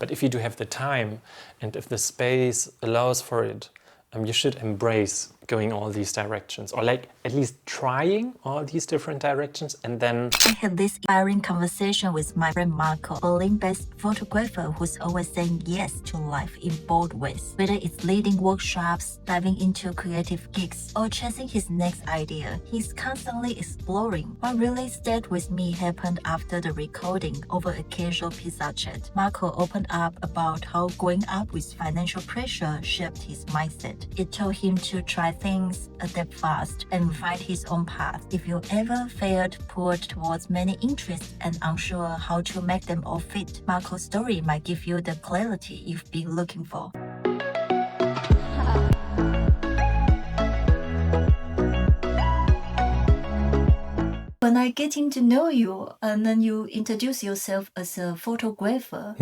But if you do have the time and if the space allows for it, you should embrace going all these directions, or like at least trying all these different directions. And then I had this inspiring conversation with my friend Marco, Berlin-based photographer who's always saying yes to life in bold ways. Whether it's leading workshops, diving into creative gigs, or chasing his next idea, he's constantly exploring. What really stayed with me happened after the recording over a casual pizza chat. Marco opened up about how growing up with financial pressure shaped his mindset. It told him to try things, adapt fast, and find his own path. If you ever felt pulled towards many interests and unsure how to make them all fit, Marco's story might give you the clarity you've been looking for. When I getting to know you, and then you introduce yourself as a photographer,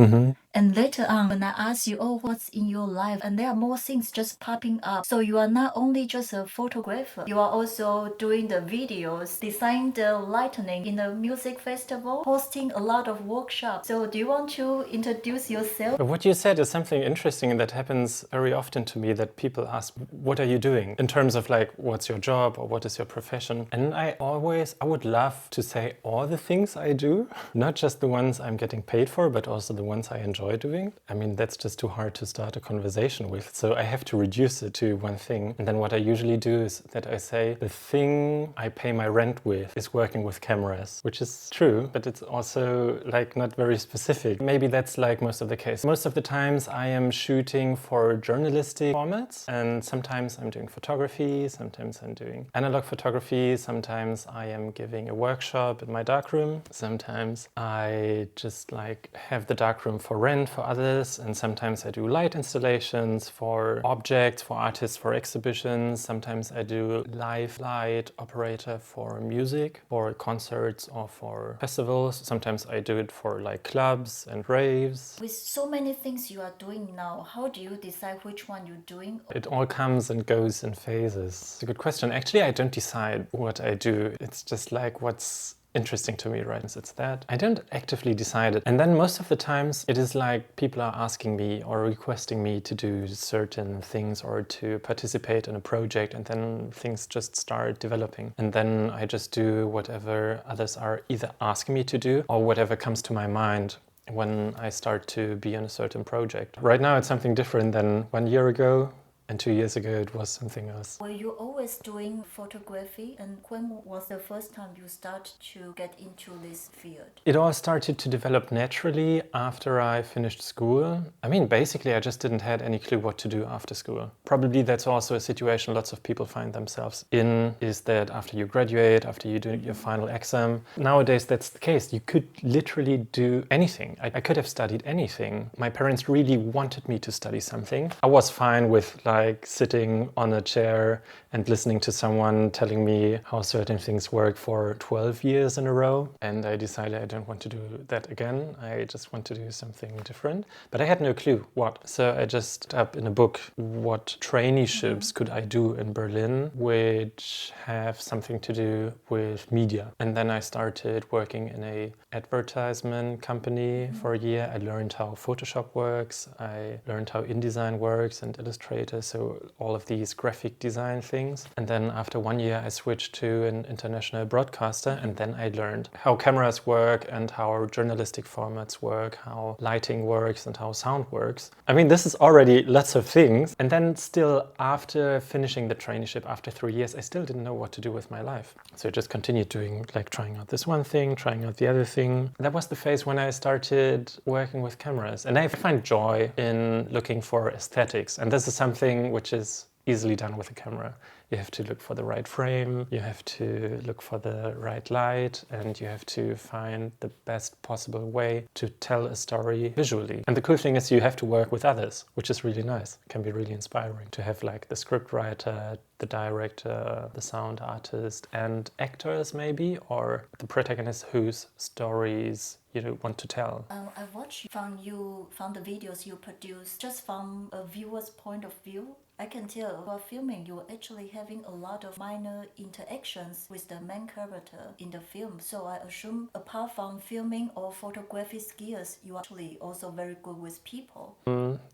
and later on, when I ask you, oh, what's in your life? And there are more things just popping up. So you are not only just a photographer, you are also doing the videos, designing the lighting in the music festival, hosting a lot of workshops. So do you want to introduce yourself? what you said is something interesting that happens very often to me, that people ask, what are you doing? In terms of like, what's your job or what is your profession? And I would love to say all the things I do, not just the ones I'm getting paid for, but also the ones I enjoy doing. I mean, that's just too hard to start a conversation with. So I have to reduce it to one thing. And then what I usually do is that I say, the thing I pay my rent with is working with cameras, which is true, but it's also like not very specific. Maybe that's like most of the case. Most of the times I am shooting for journalistic formats, and sometimes I'm doing photography, sometimes I'm doing analog photography, sometimes I am giving a workshop in my darkroom, sometimes I just like have the darkroom for rent for others, and sometimes I do light installations for objects, for artists, for exhibitions. Sometimes I do live light operator for music, for concerts or for festivals. Sometimes I do it for like clubs and raves. With so many things you are doing now, how do you decide which one you're doing? It all comes and goes in phases. It's a good question. Actually, I don't decide what I do. It's just like what's interesting to me, right? It's that. I don't actively decide it. And then most of the times it is like people are asking me or requesting me to do certain things or to participate in a project, and then things just start developing. And then I just do whatever others are either asking me to do or whatever comes to my mind when I start to be in a certain project. Right now it's something different than 1 year ago. And 2 years ago, it was something else. Were you always doing photography? And when was the first time you started to get into this field? It all started to develop naturally after I finished school. I mean, basically, I just didn't have any clue what to do after school. Probably that's also a situation lots of people find themselves in, is that after you graduate, after you do your final exam. Nowadays, that's the case. You could literally do anything. I could have studied anything. My parents really wanted me to study something. I was fine with like sitting on a chair and listening to someone telling me how certain things work for 12 years in a row. And I decided I don't want to do that again. I just want to do something different. But I had no clue what. So I just looked up in a book, what traineeships could I do in Berlin which have something to do with media. And then I started working in a advertisement company for a year. I learned how Photoshop works. I learned how InDesign works and Illustrator. So all of these graphic design things. And then after 1 year, I switched to an international broadcaster, and then I learned how cameras work and how journalistic formats work, how lighting works and how sound works. I mean, this is already lots of things. And then still after finishing the traineeship, after 3 years, I still didn't know what to do with my life. So I just continued doing, like trying out this one thing, trying out the other thing. That was the phase when I started working with cameras. And I find joy in looking for aesthetics. And this is something which is easily done with a camera. You have to look for the right frame, you have to look for the right light, and you have to find the best possible way to tell a story visually. And the cool thing is you have to work with others, which is really nice. It can be really inspiring to have like the script writer, the director, the sound artist, and actors maybe, or the protagonist whose stories you want to tell. I watched from the videos you produce just from a viewer's point of view. I can tell while filming, you're actually having a lot of minor interactions with the main character in the film. So I assume apart from filming or photography skills, you are actually also very good with people.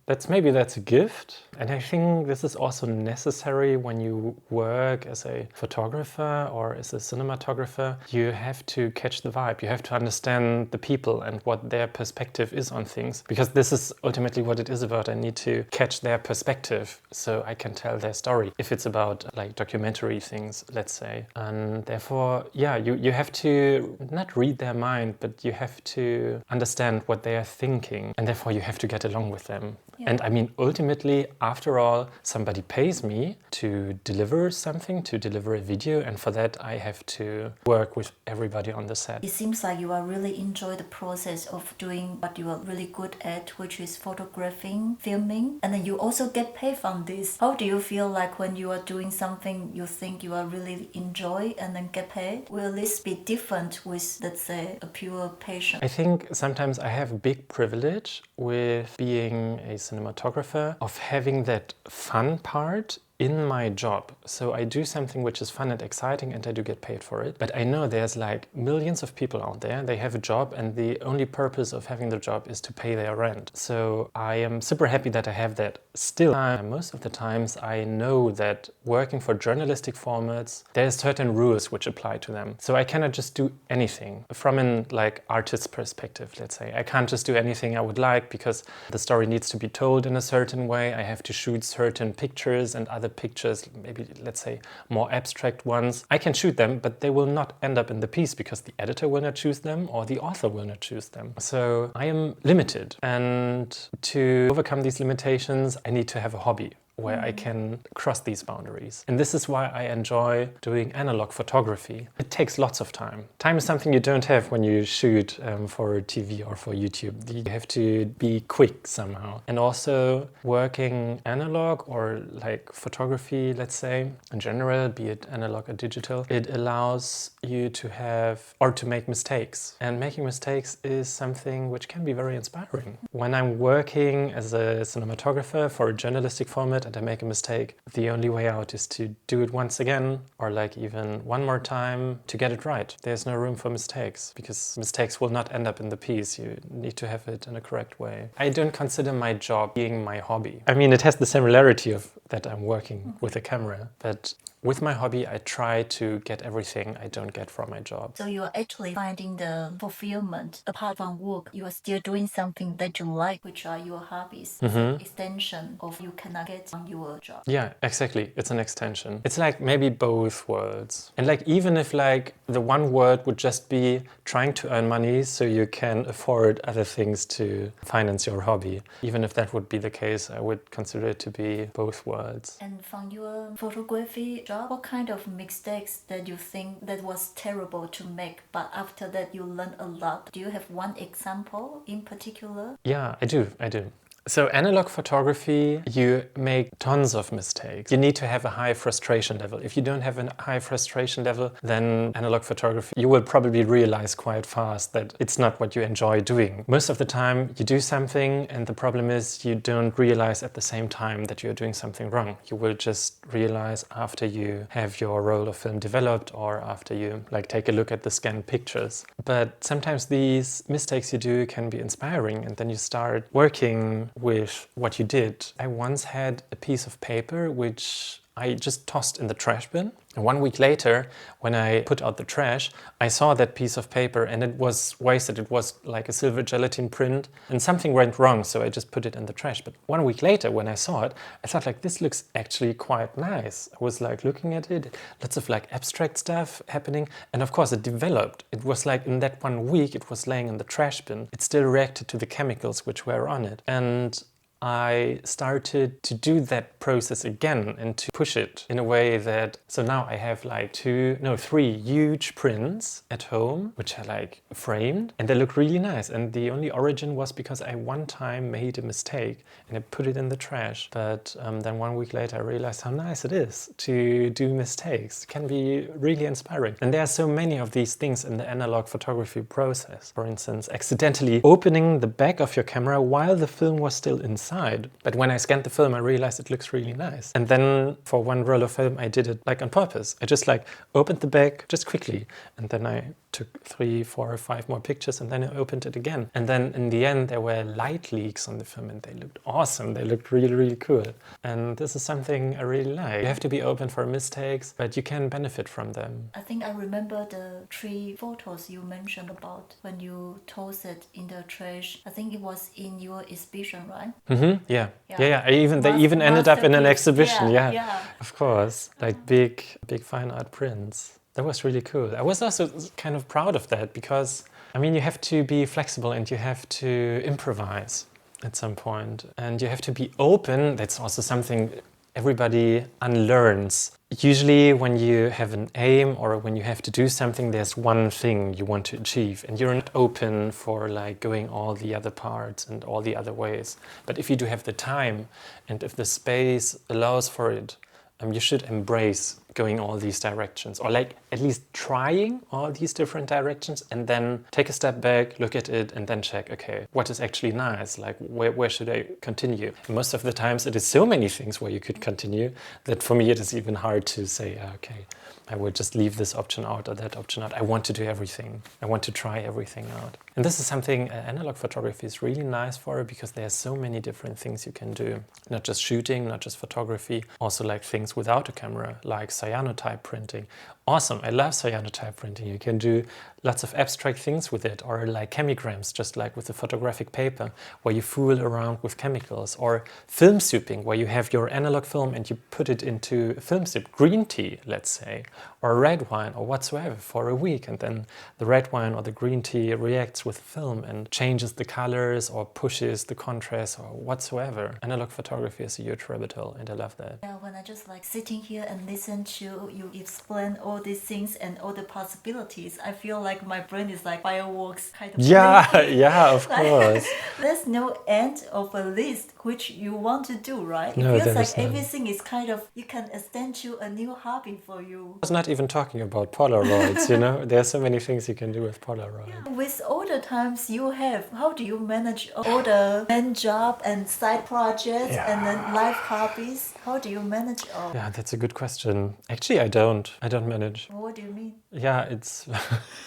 That's a gift. And I think this is also necessary when you work as a photographer or as a cinematographer. You have to catch the vibe. You have to understand the people and what their perspective is on things. Because this is ultimately what it is about. I need to catch their perspective so I can tell their story. If it's about like documentary things, let's say. And therefore, yeah, you have to not read their mind, but you have to understand what they are thinking. And therefore you have to get along with them. Yeah. And I mean, ultimately, after all, somebody pays me to deliver something, to deliver a video, and for that I have to work with everybody on the set. It seems like you are really enjoy the process of doing what you are really good at, which is photographing, filming, and then you also get paid from this. How do you feel like when you are doing something you think you are really enjoy and then get paid? Will this be different with, let's say, a pure passion? I think sometimes I have a big privilege with being a cinematographer, of having that fun part in my job. So I do something which is fun and exciting and I do get paid for it. But I know there's like millions of people out there, they have a job and the only purpose of having the job is to pay their rent. So I am super happy that I have that. Still, most of the times I know that working for journalistic formats, there's certain rules which apply to them. So I cannot just do anything from an like artist's perspective, let's say. I can't just do anything I would like because the story needs to be told in a certain way. I have to shoot certain pictures and other pictures, maybe let's say more abstract ones. I can shoot them, but they will not end up in the piece because the editor will not choose them or the author will not choose them. So I am limited, and to overcome these limitations, I need to have a hobby where I can cross these boundaries. And this is why I enjoy doing analog photography. It takes lots of time. Time is something you don't have when you shoot for TV or for YouTube. You have to be quick somehow. And also working analog or like photography, let's say, in general, be it analog or digital, it allows you to have or to make mistakes. And making mistakes is something which can be very inspiring. When I'm working as a cinematographer for a journalistic format, and I make a mistake, the only way out is to do it once again or like even one more time to get it right. There's no room for mistakes because mistakes will not end up in the piece. You need to have it in a correct way. I don't consider my job being my hobby. I mean, it has the similarity of that I'm working with a camera, but with my hobby, I try to get everything I don't get from my job. So you're actually finding the fulfillment apart from work. You are still doing something that you like, which are your hobbies. It's an extension of you cannot get on your job. Yeah, exactly. It's an extension. It's like maybe both worlds. And like even if like the one world would just be trying to earn money so you can afford other things to finance your hobby, even if that would be the case, I would consider it to be both worlds. And from your photography job, what kind of mistakes that you think that was terrible to make, but after that you learned a lot? Do you have one example in particular? Yeah, I do. So analog photography, you make tons of mistakes. You need to have a high frustration level. If you don't have a high frustration level, then analog photography, you will probably realize quite fast that it's not what you enjoy doing. Most of the time you do something and the problem is you don't realize at the same time that you're doing something wrong. You will just realize after you have your roll of film developed or after you like take a look at the scanned pictures. But sometimes these mistakes you do can be inspiring and then you start working with what you did. I once had a piece of paper which I just tossed in the trash bin. And 1 week later, when I put out the trash, I saw that piece of paper and it was wasted. It was like a silver gelatin print and something went wrong, so I just put it in the trash. But 1 week later, when I saw it, I thought like, this looks actually quite nice. I was like looking at it, lots of like abstract stuff happening. And of course it developed. It was like in that 1 week, it was laying in the trash bin. It still reacted to the chemicals which were on it. And I started to do that process again and to push it in a way that, so now I have like 3 huge prints at home, which are like framed and they look really nice. And the only origin was because I one time made a mistake and I put it in the trash. But then 1 week later I realized how nice it is to do mistakes. It can be really inspiring. And there are so many of these things in the analog photography process. For instance, accidentally opening the back of your camera while the film was still inside. side. But when I scanned the film, I realized it looks really nice. And then for one roll of film, I did it like on purpose. I just like opened the back just quickly. And then I took 3, 4, 5 more pictures and then I opened it again. And then in the end, there were light leaks on the film and they looked awesome. They looked really, really cool. And this is something I really like. You have to be open for mistakes, but you can benefit from them. I think I remember the 3 photos you mentioned about when you tossed it in the trash. I think it was in your exhibition, right? Yeah. They even ended up in an exhibition. Yeah. Of course. Like big fine art prints. That was really cool. I was also kind of proud of that because, I mean, you have to be flexible and you have to improvise at some point. And you have to be open. That's also something everybody unlearns. Usually when you have an aim or when you have to do something, there's one thing you want to achieve and you're not open for like going all the other parts and all the other ways. But if you do have the time and if the space allows for it, you should embrace going all these directions, or like at least trying all these different directions, and then take a step back, look at it, and then check, okay, what is actually nice? Like where should I continue? And most of the times it is so many things where you could continue that for me it is even hard to say, okay, I would just leave this option out or that option out. I want to do everything. I want to try everything out. And this is something analog photography is really nice for, because there are so many different things you can do. Not just shooting, not just photography, also like things without a camera, like cyanotype printing. Awesome, I love cyanotype printing. You can do lots of abstract things with it, or like chemigrams, just like with the photographic paper, where you fool around with chemicals, or film souping, where you have your analog film and you put it into film soup, green tea, let's say, or red wine or whatsoever for a week, and then the red wine or the green tea reacts with film and changes the colors or pushes the contrast or whatsoever. Analog photography is a huge rabbit hole and I love that. Yeah, when I just like sitting here and listen to you explain all these things and all the possibilities, I feel like my brain is like fireworks kind of blinking. Yeah, of course. There's no end of a list which you want to do, right? No, it feels like none. everything is kind of, you can extend to a new hobby for you. I was not even talking about Polaroids, you know? There are so many things you can do with Polaroid. Yeah, with all the times you have, how do you manage all the main job and side projects and then life hobbies? How do you manage all? Yeah, that's a good question. Actually, I don't manage. What do you mean? Yeah, it's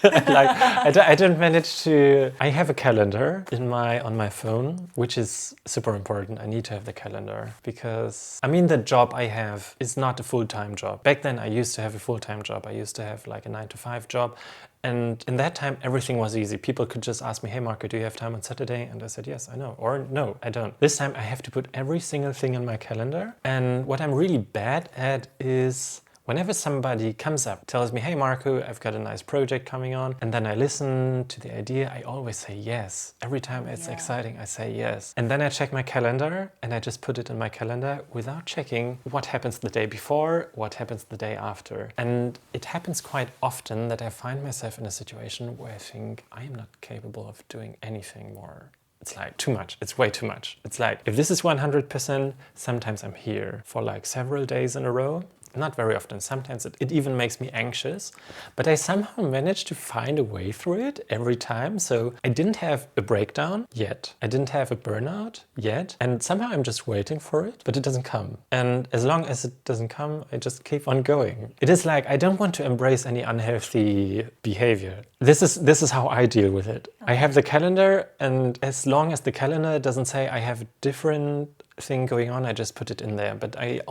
like I don't manage to. I have a calendar on my phone, which is super important. I need to have the calendar because I mean the job I have is not a full-time job. Back then, I used to have a full-time job. I used to have like a 9-to-5 job. And in that time, everything was easy. People could just ask me, hey, Marco, do you have time on Saturday? And I said, yes, I know. Or no, I don't. This time I have to put every single thing in my calendar. And what I'm really bad at is whenever somebody comes up, tells me, hey, Marco, I've got a nice project coming on, and then I listen to the idea, I always say yes. Every time it's exciting, I say yes. And then I check my calendar and I just put it in my calendar without checking what happens the day before, what happens the day after. And it happens quite often that I find myself in a situation where I think I am not capable of doing anything more. It's like too much. It's way too much. It's like, if this is 100%, sometimes I'm here for like several days in a row. Not very often. Sometimes it even makes me anxious, but I somehow managed to find a way through it every time. So I didn't have a breakdown yet. I didn't have a burnout yet. And somehow I'm just waiting for it, but it doesn't come. And as long as it doesn't come, I just keep on going. It is like, I don't want to embrace any unhealthy behavior. This is how I deal with it. I have the calendar, and as long as the calendar doesn't say I have a different thing going on, I just put it in there. But I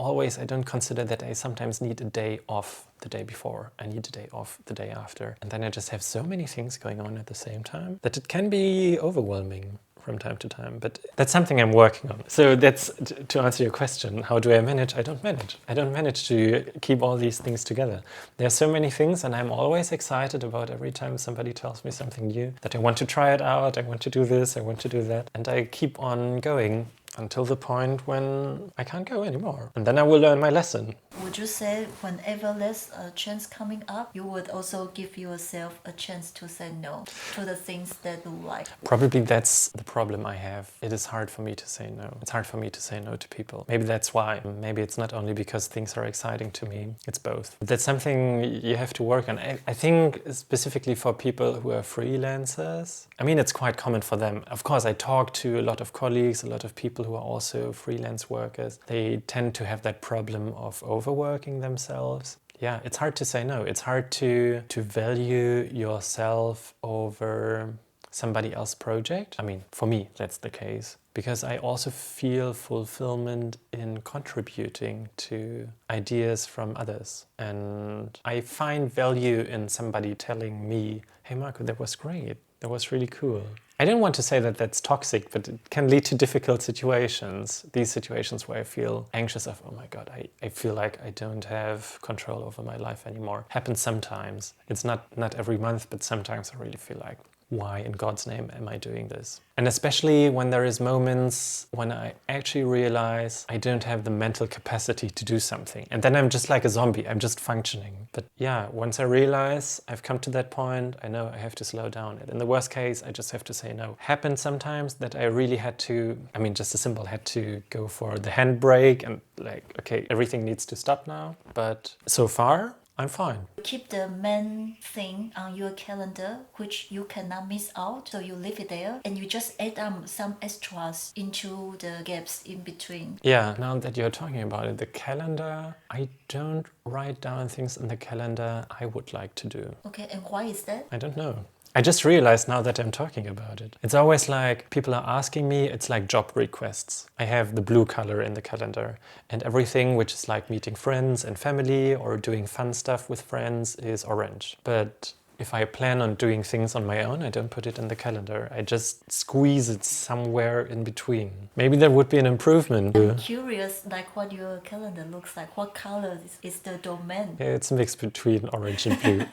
don't consider that I sometimes need a day off the day before. I need a day off the day after. And then I just have so many things going on at the same time that it can be overwhelming from time to time. But that's something I'm working on. So that's to answer your question. How do I manage? I don't manage. I don't manage to keep all these things together. There are so many things, and I'm always excited about every time somebody tells me something new, that I want to try it out, I want to do this, I want to do that. And I keep on going until the point when I can't go anymore. And then I will learn my lesson. would you say whenever there's a chance coming up, you would also give yourself a chance to say no to the things that you like? Probably that's the problem I have. It is hard for me to say no. It's hard for me to say no to people. Maybe that's why. Maybe it's not only because things are exciting to me. It's both. That's something you have to work on. I think specifically for people who are freelancers, I mean, it's quite common for them. Of course, I talk to a lot of colleagues, a lot of people who are also freelance workers. They tend to have that problem of overworking themselves. Yeah, it's hard to say no. It's hard to value yourself over somebody else's project. I mean, for me, that's the case. Because I also feel fulfillment in contributing to ideas from others. And I find value in somebody telling me, hey Marco, that was great. That was really cool. I don't want to say that that's toxic, but it can lead to difficult situations. These situations where I feel anxious of, oh my God, I feel like I don't have control over my life anymore. Happens sometimes. It's not every month, but sometimes I really feel like, why in God's name am I doing this? And especially when there is moments when I actually realize I don't have the mental capacity to do something. And then I'm just like a zombie, I'm just functioning. But yeah, once I realize I've come to that point, I know I have to slow down. And in the worst case, I just have to say no. Happened sometimes that I really had to, I mean, just a simple, had to go for the handbrake and like, okay, everything needs to stop now. But so far, I'm fine. Keep the main thing on your calendar, which you cannot miss out. So you leave it there and you just add some extras into the gaps in between. Yeah, now that you're talking about it, the calendar, I don't write down things in the calendar I would like to do. Okay, and why is that? I don't know. I just realized now that I'm talking about it. It's always like people are asking me, it's like job requests. I have the blue color in the calendar and everything which is like meeting friends and family or doing fun stuff with friends is orange. But if I plan on doing things on my own, I don't put it in the calendar. I just squeeze it somewhere in between. Maybe that would be an improvement. I'm curious, like what your calendar looks like. What color is the domain? Yeah, it's a mix between orange and blue.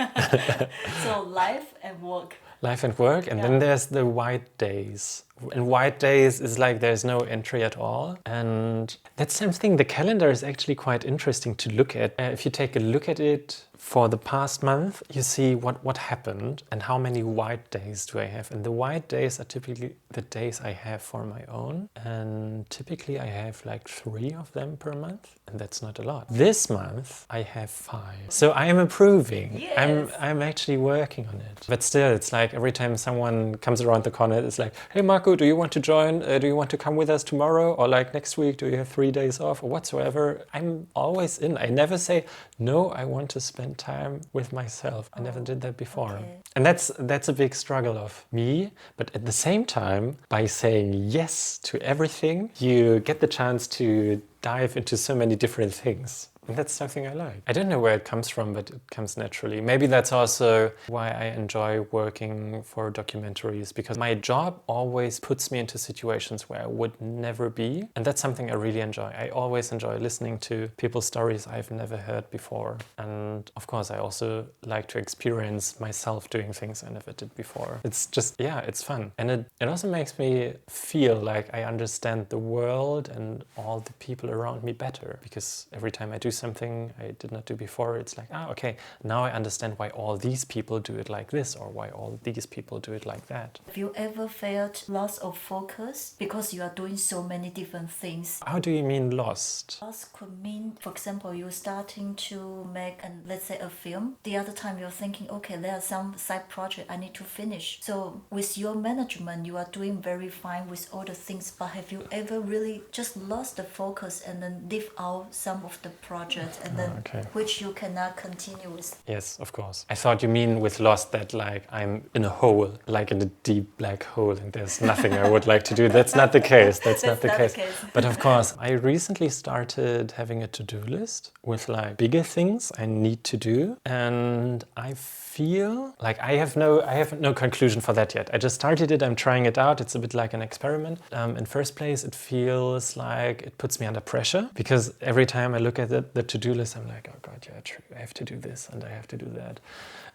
So life and work. Life and work, and then there's the white days. And white days is like there's no entry at all. And that's something, the calendar is actually quite interesting to look at. If you take a look at it for the past month, you see what happened and how many white days do I have. And the white days are typically the days I have for my own. And typically I have like 3 of them per month. And that's not a lot. This month I have 5. So I am improving. Yes. I'm actually working on it. But still, it's like every time someone comes around the corner, it's like, hey Marco, do you want to join? Do you want to come with us tomorrow? Or like next week, do you have 3 days off or whatsoever? I'm always in. I never say, no, I want to spend time with myself. I never did that before. Okay. And that's a big struggle of me. But at the same time, by saying yes to everything, you get the chance to dive into so many different things. And that's something I like. I don't know where it comes from, but it comes naturally. Maybe that's also why I enjoy working for documentaries, because my job always puts me into situations where I would never be. And that's something I really enjoy. I always enjoy listening to people's stories I've never heard before. And of course, I also like to experience myself doing things I never did before. It's just, yeah, it's fun. And it also makes me feel like I understand the world and all the people around me better, because every time I do something I did not do before, it's like, okay, now I understand why all these people do it like this, or why all these people do it like that. Have you ever felt loss of focus because you are doing so many different things? How do you mean lost? Loss could mean, for example, you're starting to make, let's say, a film. The other time you're thinking, okay, there are some side project I need to finish. So with your management, you are doing very fine with all the things, but have you ever really just lost the focus and then leave out some of the projects and then which you cannot continue with? Yes, of course. I thought you mean with lost that like I'm in a hole, like in a deep black hole and there's nothing I would like to do. That's not the case. That's not the case. But of course, I recently started having a to-do list with like bigger things I need to do, and I feel like I have no conclusion for that yet. I just started it, I'm trying it out. It's a bit like an experiment. In first place, it feels like it puts me under pressure, because every time I look at it, the to-do list, I'm like, oh God, yeah, true. I have to do this and I have to do that.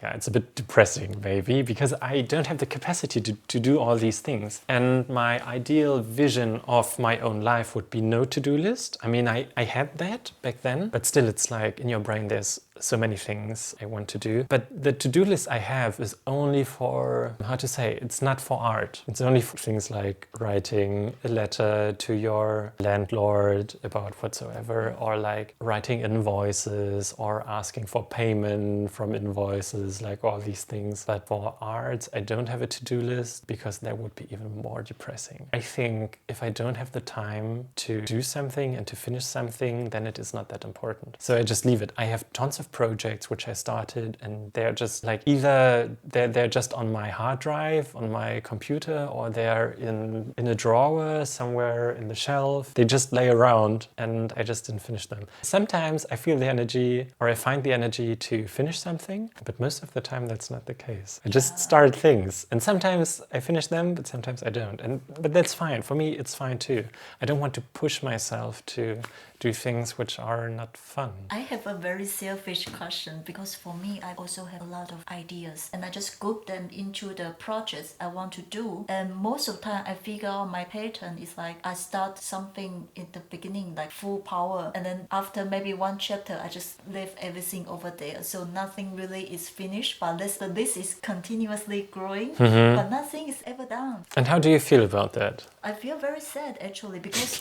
Yeah, it's a bit depressing maybe because I don't have the capacity to do all these things. And my ideal vision of my own life would be no to-do list. I mean, I had that back then, but still it's like in your brain there's so many things I want to do. But the to-do list I have is only for, how to say, it's not for art. It's only for things like writing a letter to your landlord about whatsoever, or like writing invoices or asking for payment from invoices, like all these things. But for art, I don't have a to-do list because that would be even more depressing. I think if I don't have the time to do something and to finish something, then it is not that important. So I just leave it. I have tons of projects which I started and they're just like either they're just on my hard drive, on my computer, or they're in a drawer somewhere in the shelf. They just lay around and I just didn't finish them. Sometimes I feel the energy or I find the energy to finish something, but most of the time that's not the case. I just start things and sometimes I finish them, but sometimes I don't. But that's fine. For me, it's fine too. I don't want to push myself to do things which are not fun. I have a very selfish question because for me, I also have a lot of ideas and I just group them into the projects I want to do. And most of the time I figure out my pattern is like I start something in the beginning like full power, and then after maybe one chapter I just leave everything over there. So nothing really is finished, but this is continuously growing, but nothing is ever done. And how do you feel about that? I feel very sad actually because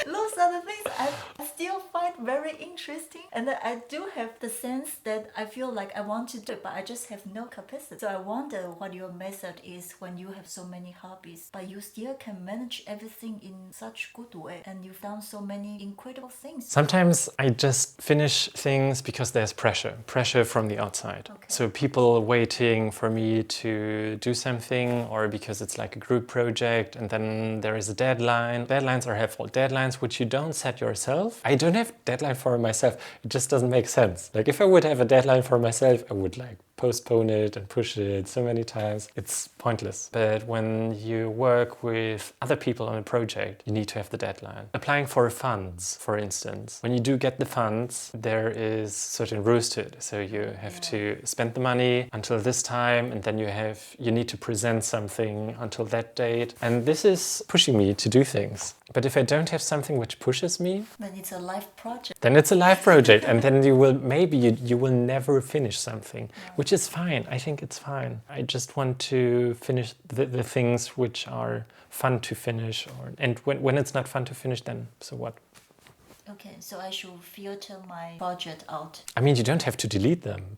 those are the things I still find very interesting, and I do have the sense that I feel like I want to do it, but I just have no capacity. So I wonder what your method is when you have so many hobbies, but you still can manage everything in such good way, and you've done so many incredible things. Sometimes I just finish things because there's pressure from the outside. Okay. So people waiting for me to do something, or because it's like a group project and then there is a deadline. Deadlines are helpful. Deadlines which you don't set yourself. I don't have deadline for myself. It just doesn't make sense. Like if I would have a deadline for myself, I would like postpone it and push it so many times. It's pointless. But when you work with other people on a project, you need to have the deadline. Applying for funds, for instance. When you do get the funds, there is certain rules to it. So you have to spend the money until this time, and then you need to present something until that date. And this is pushing me to do things. But if I don't have something which pushes me, then it's a life project. Then it's a life project, and then you will never finish something, which is fine. I think it's fine. I just want to finish the things which are fun to finish, and when it's not fun to finish, then so what? Okay, so I should filter my project out. I mean, you don't have to delete them.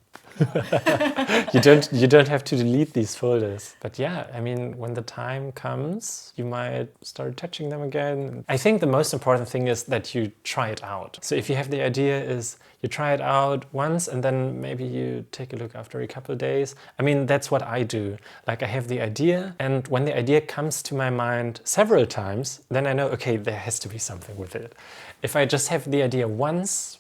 You don't have to delete these folders. But yeah, I mean, when the time comes, you might start touching them again. I think the most important thing is that you try it out. So if you have the idea is you try it out once and then maybe you take a look after a couple of days. I mean, that's what I do. Like I have the idea, and when the idea comes to my mind several times, then I know, okay, there has to be something with it. If I just have the idea once,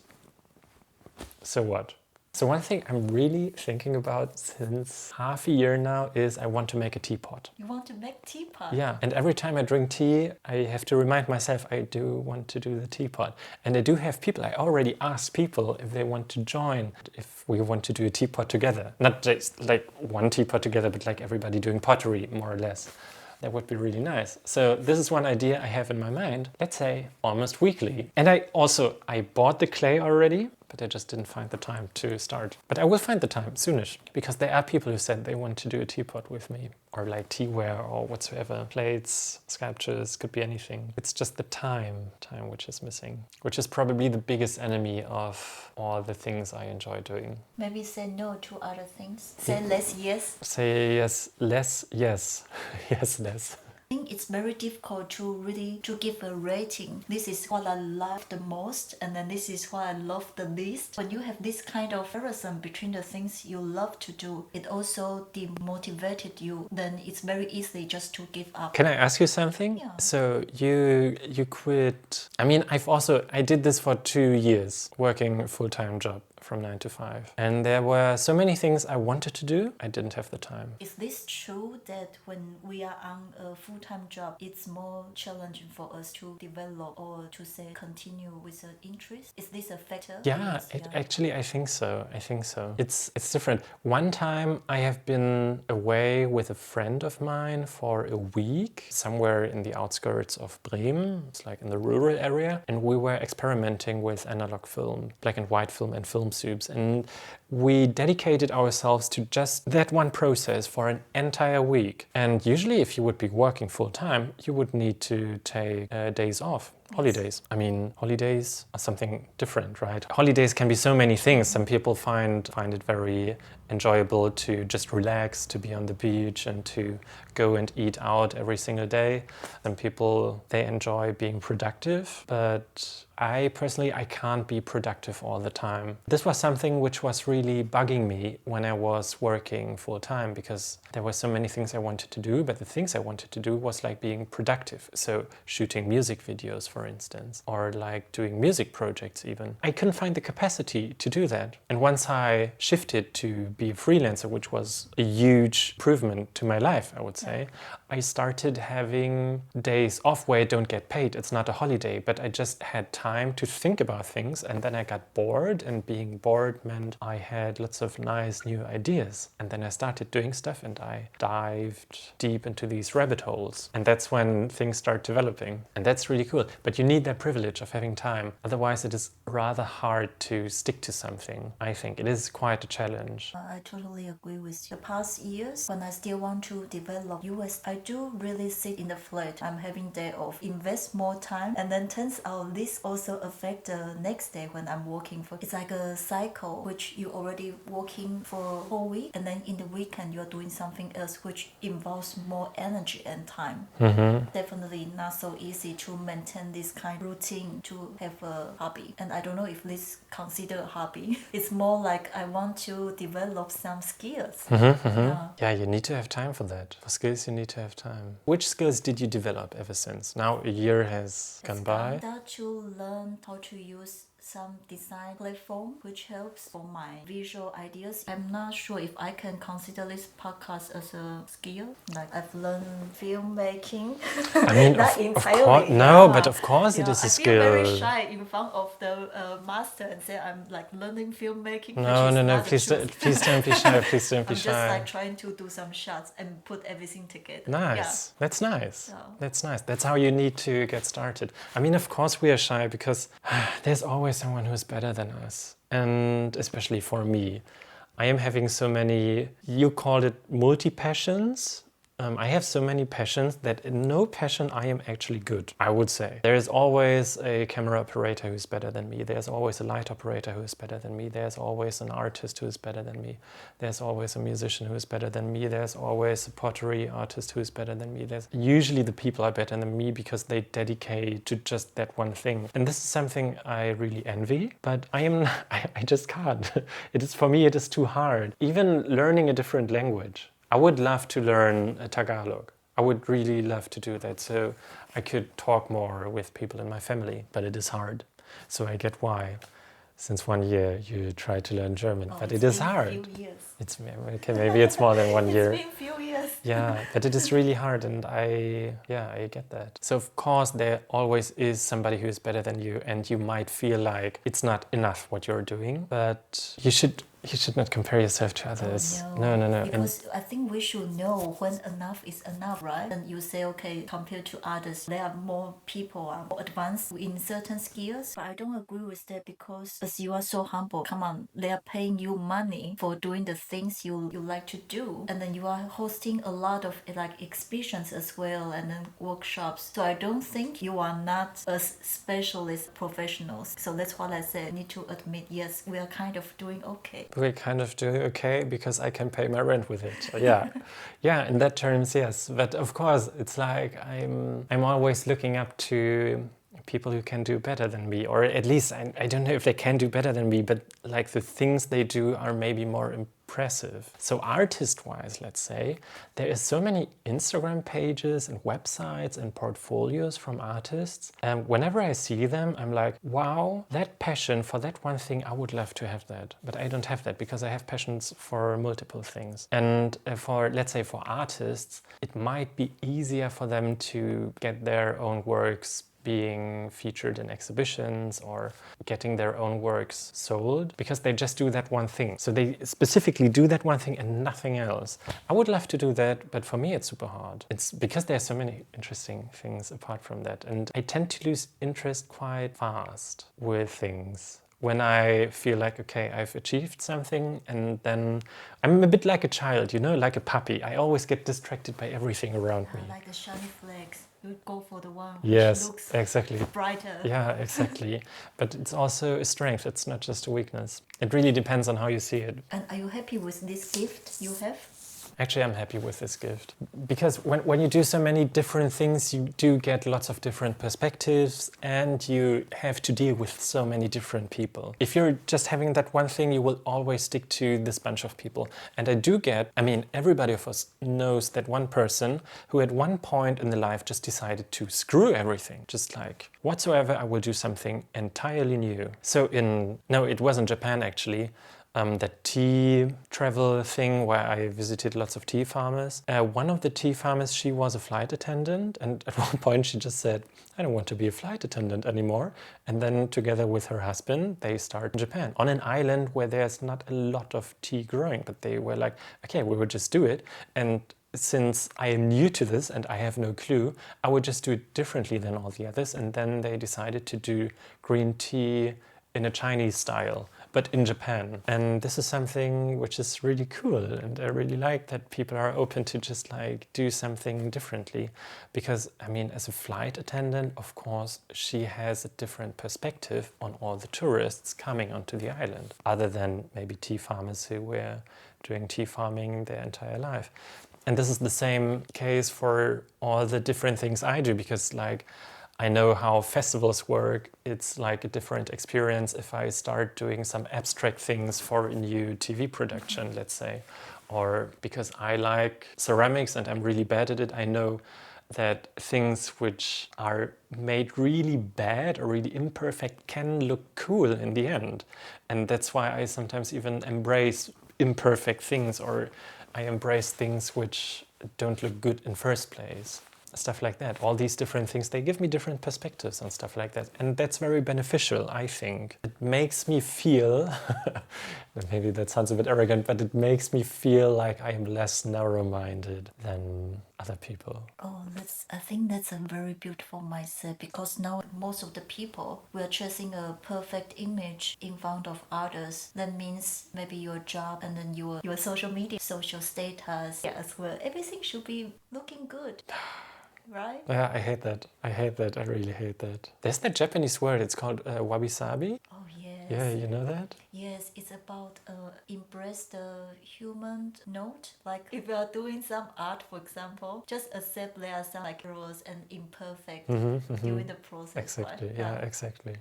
so what? So one thing I'm really thinking about since half a year now is I want to make a teapot. You want to make teapot? Yeah, and every time I drink tea, I have to remind myself I do want to do the teapot. And I do have people, I already asked people if they want to join, if we want to do a teapot together. Not just like one teapot together, but like everybody doing pottery, more or less. That would be really nice. So this is one idea I have in my mind, let's say almost weekly. And I bought the clay already, but I just didn't find the time to start. But I will find the time soonish, because there are people who said they want to do a teapot with me, or like teaware or whatsoever. Plates, sculptures, could be anything. It's just the time which is missing, which is probably the biggest enemy of all the things I enjoy doing. Maybe say no to other things. Say less yes. Say yes, less, yes. Yes, less. I think it's very difficult to give a rating. This is what I love the most, and then this is what I love the least. When you have this kind of comparison between the things you love to do, it also demotivated you. Then it's very easy just to give up. Can I ask you something? Yeah. So you quit. I mean, I did this for 2 years, working a full-time job. from 9 to 5. And there were so many things I wanted to do, I didn't have the time. Is this true that when we are on a full-time job, it's more challenging for us to develop or to say continue with an interest? Is this a factor? Yeah, actually, I think so. It's different. One time I have been away with a friend of mine for a week, somewhere in the outskirts of Bremen. It's like in the rural area. And we were experimenting with analog film, black and white film and film soups. And we dedicated ourselves to just that one process for an entire week. And usually if you would be working full time, you would need to take days off. Holidays. I mean, holidays are something different, right? Holidays can be so many things. Some people find it very enjoyable to just relax, to be on the beach and to go and eat out every single day. Some people, they enjoy being productive, but I personally can't be productive all the time. This was something which was really bugging me when I was working full time, because there were so many things I wanted to do, but the things I wanted to do was like being productive. So shooting music videos, for instance, or like doing music projects even. I couldn't find the capacity to do that. And once I shifted to be a freelancer, which was a huge improvement to my life, I would say, I started having days off where I don't get paid. It's not a holiday, but I just had time to think about things, and then I got bored, and being bored meant I had lots of nice new ideas. And then I started doing stuff and I dived deep into these rabbit holes. And that's when things start developing. And that's really cool. But you need that privilege of having time. Otherwise, it is rather hard to stick to something. I think it is quite a challenge. I totally agree with you. The past years, when I still want to develop US, I do really sit in the flat. I'm having day off, invest more time, and then turns out this also affect the next day when I'm working for. It's like a cycle, which you already working for a whole week, and then in the weekend you're doing something else which involves more energy and time. Definitely not so easy to maintain this kind of routine to have a hobby. And I don't know if this considered a hobby. It's more like I want to develop some skills. Yeah, you need to have time for that. For skills, you need to have time. Which skills did you develop ever since? Now a year has gone by. I started to learn how to use some design platform which helps for my visual ideas. I'm not sure if I can consider this podcast as a skill. Like I've learned filmmaking. I mean, of course, no, but of course it is a skill. I feel very shy in front of the master and say I'm like learning filmmaking. No, please don't be shy. Please don't be shy. I'm just like trying to do some shots and put everything together. Nice. Yeah. That's nice. That's nice. That's how you need to get started. I mean, of course we are shy because there's always someone who's better than us. And especially for me, I am having so many, you called it multi-passions. I have so many passions that in no passion I am actually good, I would say. There is always a camera operator who's better than me. There's always a light operator who is better than me. There's always an artist who is better than me. There's always a musician who is better than me. There's always a pottery artist who is better than me. Usually the people are better than me because they dedicate to just that one thing. And this is something I really envy, but I just can't. For me, it is too hard. Even learning a different language. I would love to learn Tagalog. I would really love to do that so I could talk more with people in my family, but it is hard. So I get why. Since 1 year you try to learn German, but it is hard. Few years. It's okay, maybe it's more than 1 year. It's been few years. Yeah, but it is really hard, and I get that. So of course there always is somebody who is better than you, and you might feel like it's not enough what you're doing, but you should not compare yourself to others. No. No. Because I think we should know when enough is enough, right? And you say, okay, compared to others, there are more people are more advanced in certain skills. But I don't agree with that because as you are so humble, come on, they are paying you money for doing the things you like to do. And then you are hosting a lot of like exhibitions as well and then workshops. So I don't think you are not a specialist professionals. So that's what I said. I need to admit, yes, we are kind of doing okay. We're kind of doing okay because I can pay my rent with it. Yeah, in that terms, yes. But of course, it's like I'm always looking up to people who can do better than me, or at least I don't know if they can do better than me, but like the things they do are maybe more impressive. So artist-wise, let's say, there is so many Instagram pages and websites and portfolios from artists. And whenever I see them, I'm like, wow, that passion for that one thing, I would love to have that. But I don't have that because I have passions for multiple things. And for, let's say, for artists, it might be easier for them to get their own works being featured in exhibitions or getting their own works sold because they just do that one thing. So they specifically do that one thing and nothing else. I would love to do that, but for me it's super hard. It's because there's so many interesting things apart from that. And I tend to lose interest quite fast with things. When I feel like, okay, I've achieved something, and then I'm a bit like a child, you know, like a puppy. I always get distracted by everything around me. Like the shiny flags. You go for the one yes, which looks exactly. brighter. Yeah, exactly. But it's also a strength. It's not just a weakness. It really depends on how you see it. And are you happy with this gift you have? Actually, I'm happy with this gift because when you do so many different things, you do get lots of different perspectives and you have to deal with so many different people. If you're just having that one thing, you will always stick to this bunch of people. And I mean, everybody of us knows that one person who at one point in the life just decided to screw everything. Just like, whatsoever, I will do something entirely new. So no, it wasn't Japan actually. That tea travel thing where I visited lots of tea farmers. One of the tea farmers, she was a flight attendant, and at one point she just said, I don't want to be a flight attendant anymore. And then together with her husband, they start in Japan on an island where there's not a lot of tea growing, but they were like, okay, we will just do it. And since I am new to this and I have no clue, I would just do it differently than all the others. And then they decided to do green tea in a Chinese style, but in Japan. And this is something which is really cool. And I really like that people are open to just like do something differently. Because I mean, as a flight attendant, of course, she has a different perspective on all the tourists coming onto the island, other than maybe tea farmers who were doing tea farming their entire life. And this is the same case for all the different things I do, because like, I know how festivals work. It's like a different experience if I start doing some abstract things for a new TV production, let's say. Or because I like ceramics and I'm really bad at it, I know that things which are made really bad or really imperfect can look cool in the end. And that's why I sometimes even embrace imperfect things, or I embrace things which don't look good in first place. Stuff like that. All these different things, they give me different perspectives on stuff like that. And that's very beneficial, I think. It makes me feel, maybe that sounds a bit arrogant, but it makes me feel like I am less narrow-minded than other people. Oh, I think that's a very beautiful mindset, because now most of the people were chasing a perfect image in front of others. That means maybe your job and then your social media, social status, yeah, as well. Everything should be looking good. Right? Yeah, I hate that. I hate that. I really hate that. There's that Japanese word, it's called wabi-sabi. Oh, yes. Yeah, you know that? Yes, it's about embrace the human note. Like if you are doing some art, for example, just accept there are some like errors and imperfect during the process. Exactly, right? yeah,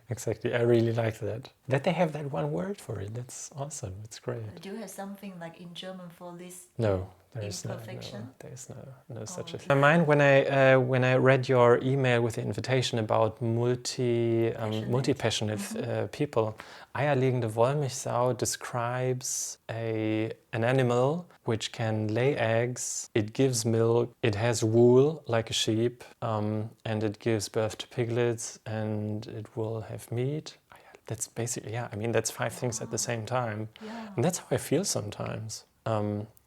exactly. I really like that. That they have that one word for it. That's awesome. It's great. Do you have something like in German for this? No. There's imperfection? There's no such a thing. In my mind, when I read your email with the invitation about multi-passionate people, eierlegende Wollmilchsau describes an animal which can lay eggs, it gives milk, it has wool like a sheep, and it gives birth to piglets, and it will have meat. That's basically, yeah, I mean, that's 5 things at the same time. Yeah. And that's how I feel sometimes.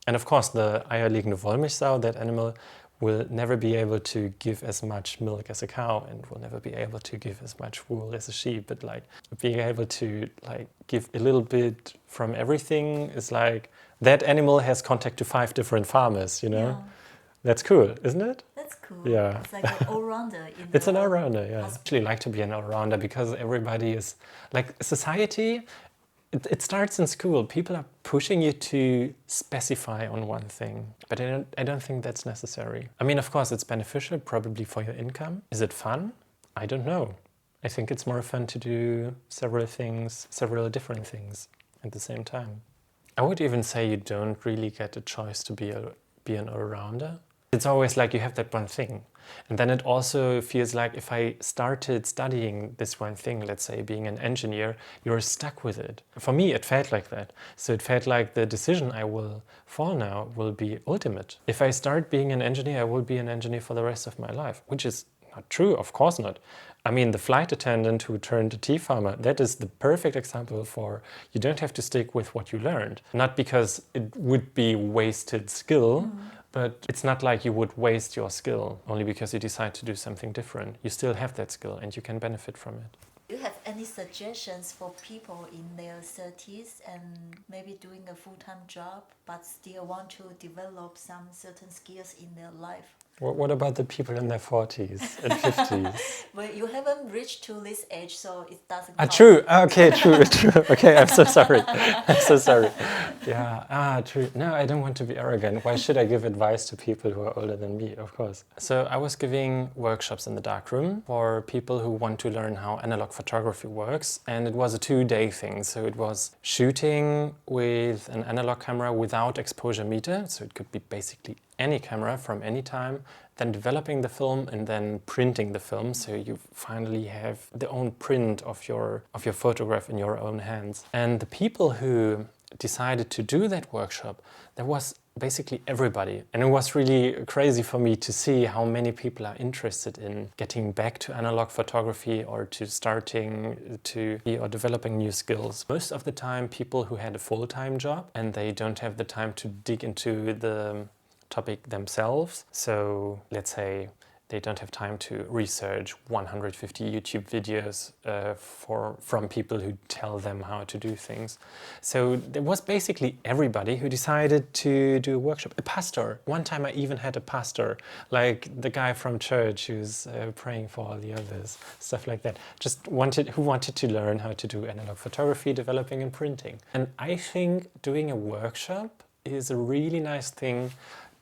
And of course, the eierlegende Wollmilchsau, that animal will never be able to give as much milk as a cow, and will never be able to give as much wool as a sheep. But like being able to like give a little bit from everything is like that animal has contact to 5 different farmers, you know? Yeah. That's cool, isn't it? That's cool. Yeah. It's like an all-rounder. It's an all-rounder, yeah. I actually like to be an all-rounder because everybody is like society. It starts in school. People are pushing you to specify on one thing, but I don't think that's necessary. I mean, of course, it's beneficial, probably for your income. Is it fun? I don't know. I think it's more fun to do several different things at the same time. I would even say you don't really get a choice to be an all-rounder. It's always like you have that one thing. And then it also feels like if I started studying this one thing, let's say being an engineer, you're stuck with it. For me, it felt like that. So it felt like the decision I will fall now will be ultimate. If I start being an engineer, I will be an engineer for the rest of my life, which is not true, of course not. I mean, the flight attendant who turned a tea farmer, that is the perfect example for you don't have to stick with what you learned. Not because it would be wasted skill, but it's not like you would waste your skill only because you decide to do something different. You still have that skill and you can benefit from it. Do you have any suggestions for people in their 30s and maybe doing a full-time job but still want to develop some certain skills in their life? What about the people in their 40s and 50s? Well, you haven't reached to this age, so it doesn't Ah, count. true. Okay, true, true. Okay, I'm so sorry. I'm so sorry. Yeah, true. No, I don't want to be arrogant. Why should I give advice to people who are older than me? Of course. So I was giving workshops in the darkroom for people who want to learn how analog photography works. And it was a 2-day thing. So it was shooting with an analog camera without exposure meter. So it could be basically any camera from any time, then developing the film and then printing the film, so you finally have the own print of your photograph in your own hands. And the people who decided to do that workshop, there was basically everybody. And it was really crazy for me to see how many people are interested in getting back to analog photography or to starting to or developing new skills. Most of the time, people who had a full-time job and they don't have the time to dig into the topic themselves. So let's say they don't have time to research 150 YouTube videos from people who tell them how to do things. So there was basically everybody who decided to do a workshop. A pastor. One time I even had a pastor, like the guy from church who's praying for all the others, stuff like that. Who wanted to learn how to do analog photography, developing and printing. And I think doing a workshop is a really nice thing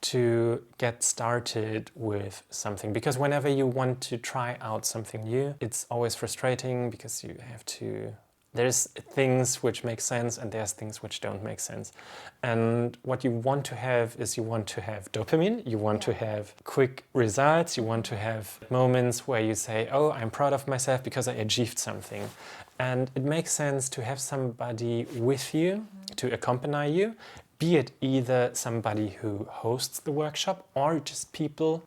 to get started with something, because whenever you want to try out something new, it's always frustrating because you have to, there's things which make sense and there's things which don't make sense. And what you want to have is you want to have dopamine, you want to have quick results, you want to have moments where you say, oh, I'm proud of myself because I achieved something. And it makes sense to have somebody with you to accompany you, be it either somebody who hosts the workshop or just people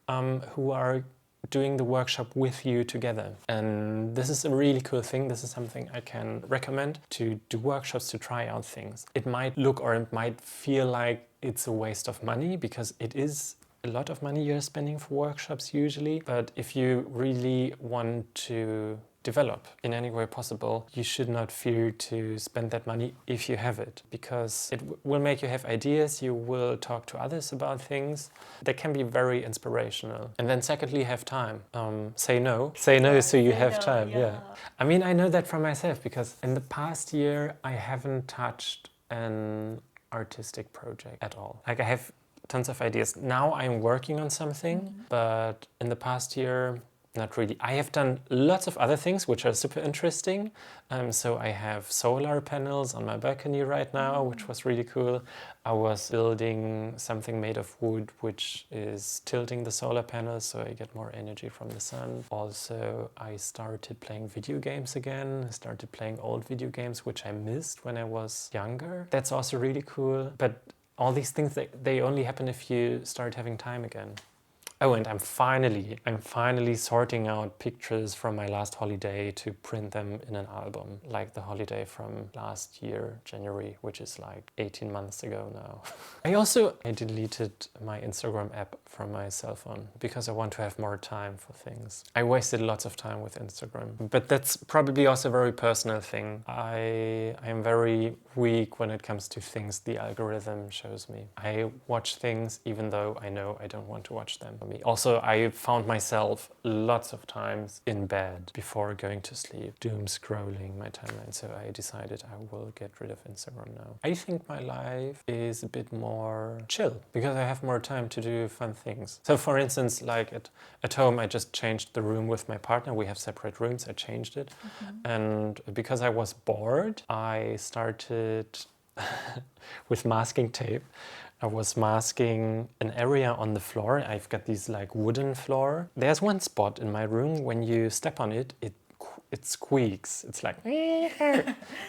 who are doing the workshop with you together. And this is a really cool thing. This is something I can recommend, to do workshops, to try out things. It might look or it might feel like it's a waste of money, because it is a lot of money you're spending for workshops usually. But if you really want to develop in any way possible, you should not fear to spend that money if you have it, because it will make you have ideas, you will talk to others about things. They can be very inspirational. And then secondly, have time. Say no so you have time. Yeah. I mean, I know that from myself, because in the past year I haven't touched an artistic project at all. Like, I have tons of ideas. Now I'm working on something, but in the past year, not really. I have done lots of other things which are super interesting. So I have solar panels on my balcony right now, which was really cool. I was building something made of wood, which is tilting the solar panels so I get more energy from the sun. Also, I started playing video games again. I started playing old video games, which I missed when I was younger. That's also really cool. But all these things, they only happen if you start having time again. Oh, and I'm finally sorting out pictures from my last holiday to print them in an album, like the holiday from last year, January, which is like 18 months ago now. I deleted my Instagram app from my cell phone because I want to have more time for things. I wasted lots of time with Instagram, but that's probably also a very personal thing. I am very weak when it comes to things the algorithm shows me. I watch things even though I know I don't want to watch them. Also, I found myself lots of times in bed before going to sleep, doom scrolling my timeline. So I decided I will get rid of Instagram now. I think my life is a bit more chill because I have more time to do fun things. So for instance, like at home, I just changed the room with my partner. We have separate rooms. I changed it. And because I was bored, I started with masking tape. I was masking an area on the floor. I've got these like wooden floor. There's one spot in my room when you step on it, it squeaks. It's like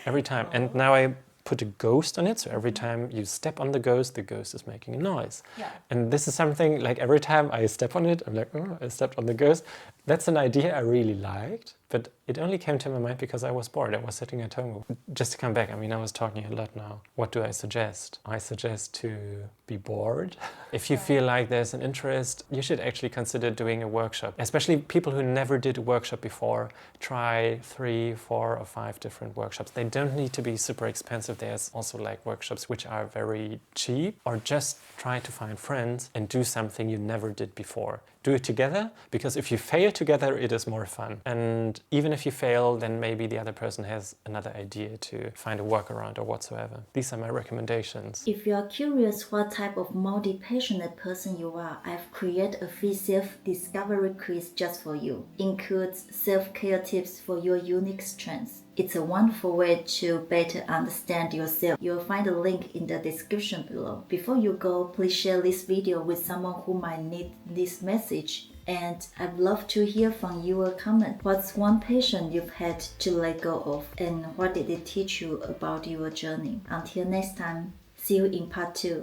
every time. And now I put a ghost on it, so every time you step on the ghost is making a noise. Yeah. And this is something like every time I step on it, I'm like, oh, I stepped on the ghost. That's an idea I really liked, but it only came to my mind because I was bored. I was sitting at home. Just to come back, I mean, I was talking a lot now. What do I suggest? I suggest to be bored. If you feel like there's an interest, you should actually consider doing a workshop. Especially people who never did a workshop before, try 3, 4, or 5 different workshops. They don't need to be super expensive. There's also like workshops which are very cheap, or just try to find friends and do something you never did before. Do it together, because if you fail together, it is more fun. And even if you fail, then maybe the other person has another idea to find a workaround or whatsoever. These are my recommendations. If you are curious what type of multi-passionate person you are, I've created a free self-discovery quiz just for you. Includes self-care tips for your unique strengths. It's a wonderful way to better understand yourself. You'll find a link in the description below. Before you go, please share this video with someone who might need this message. And I'd love to hear from your comment. What's one passion you've had to let go of? And what did it teach you about your journey? Until next time, see you in part 2.